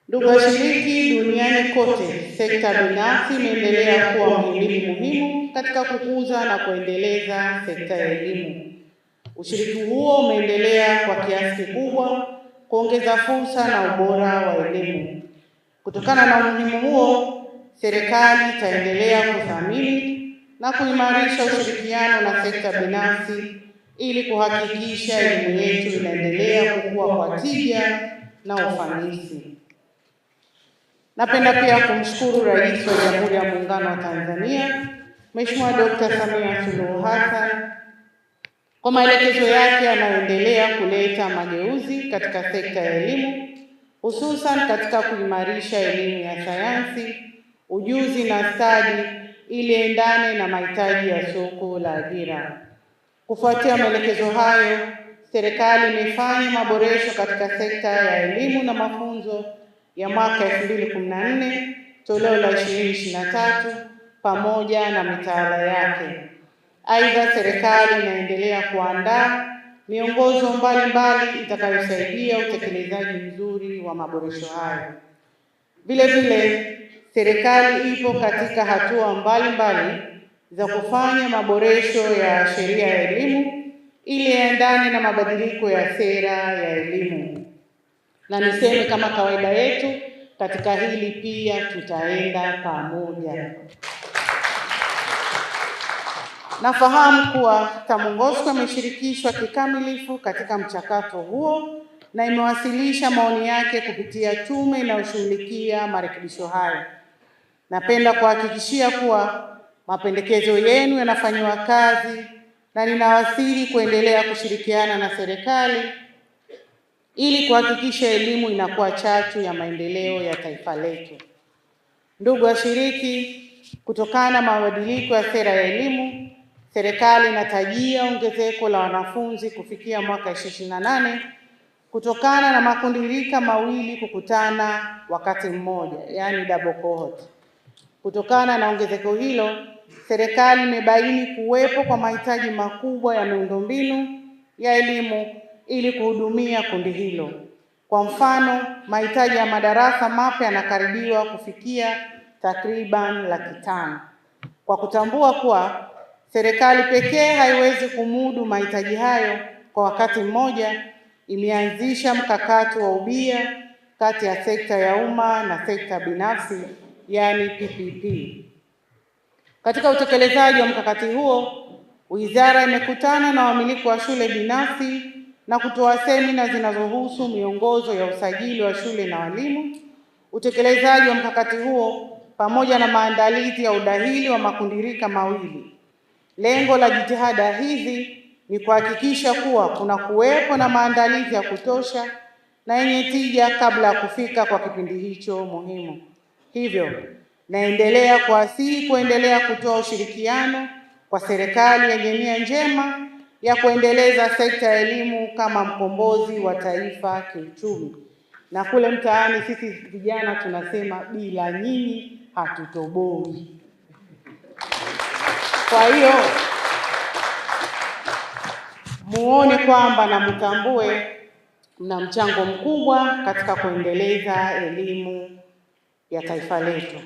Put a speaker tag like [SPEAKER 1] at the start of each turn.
[SPEAKER 1] Ndugu washiriki, duniani kote sekta binafsi imeendelea kuwa mhimili muhimu katika kukuza na kuendeleza sekta ya elimu. Ushiriki huo umeendelea kwa kiasi kikubwa kuongeza fursa na ubora wa elimu. Kutokana na umuhimu huo, serikali itaendelea kuthamini na kuimarisha ushirikiano na sekta binafsi ili kuhakikisha elimu yetu inaendelea kukua kwa tija na ufanisi. Napenda pia kumshukuru Rais wa Jamhuri ya Muungano wa Tanzania, Mheshimiwa Dr. Samia Suluhu Hassan kwa maelekezo yake yanayoendelea kuleta mageuzi katika sekta ya elimu, hususan katika kuimarisha elimu ya sayansi, ujuzi na stadi ili endane na mahitaji ya soko la ajira. Kufuatia maelekezo hayo, serikali imefanya maboresho katika sekta ya elimu na mafunzo ya mwaka 2014 toleo la 2023 pamoja na mitaala yake. Aidha, serikali inaendelea kuandaa miongozo mbalimbali itakayosaidia utekelezaji mzuri wa maboresho hayo. Vile vile, serikali ipo katika hatua mbalimbali za kufanya maboresho ya sheria ya elimu ili yaendane na mabadiliko ya sera ya elimu. Na niseme kama kawaida yetu, katika hili pia tutaenda pamoja. Nafahamu kuwa TAMUNGOSCO imeshirikishwa kikamilifu katika mchakato huo na imewasilisha maoni yake kupitia tume inayoshughulikia marekebisho hayo. Napenda kuhakikishia kuwa mapendekezo yenu yanafanywa kazi na ninawasihi kuendelea kushirikiana na serikali ili kuhakikisha elimu inakuwa chachu ya maendeleo ya taifa letu. Ndugu washiriki, kutokana na mabadiliko ya sera ya elimu, serikali inatarajia ongezeko la wanafunzi kufikia mwaka 2028 kutokana na makundi rika mawili kukutana wakati mmoja, yani double cohort. Kutokana na ongezeko hilo, serikali imebaini kuwepo kwa mahitaji makubwa ya miundombinu ya elimu ili kuhudumia kundi hilo. Kwa mfano, mahitaji ya madarasa mapya yanakaribiwa kufikia takriban 500,000. Kwa kutambua kuwa serikali pekee haiwezi kumudu mahitaji hayo kwa wakati mmoja, imeanzisha mkakati wa ubia kati ya sekta ya umma na sekta binafsi, yani PPP. Katika utekelezaji wa mkakati huo, wizara imekutana na wamiliki wa shule binafsi na kutoa semina zinazohusu miongozo ya usajili wa shule na walimu, utekelezaji wa mkakati huo pamoja na maandalizi ya udahili wa makundi rika mawili. Lengo la jitihada hizi ni kuhakikisha kuwa kuna kuwepo na maandalizi ya kutosha na yenye tija kabla ya kufika kwa kipindi hicho muhimu. Hivyo, naendelea kuwasihi kuendelea kutoa ushirikiano kwa serikali yenye nia njema ya kuendeleza sekta ya elimu kama mkombozi wa taifa kiuchumi. Na kule mtaani sisi vijana tunasema bila nyinyi hatutoboi. Kwa hiyo muone kwamba na mtambue mna mchango mkubwa katika kuendeleza elimu ya taifa letu.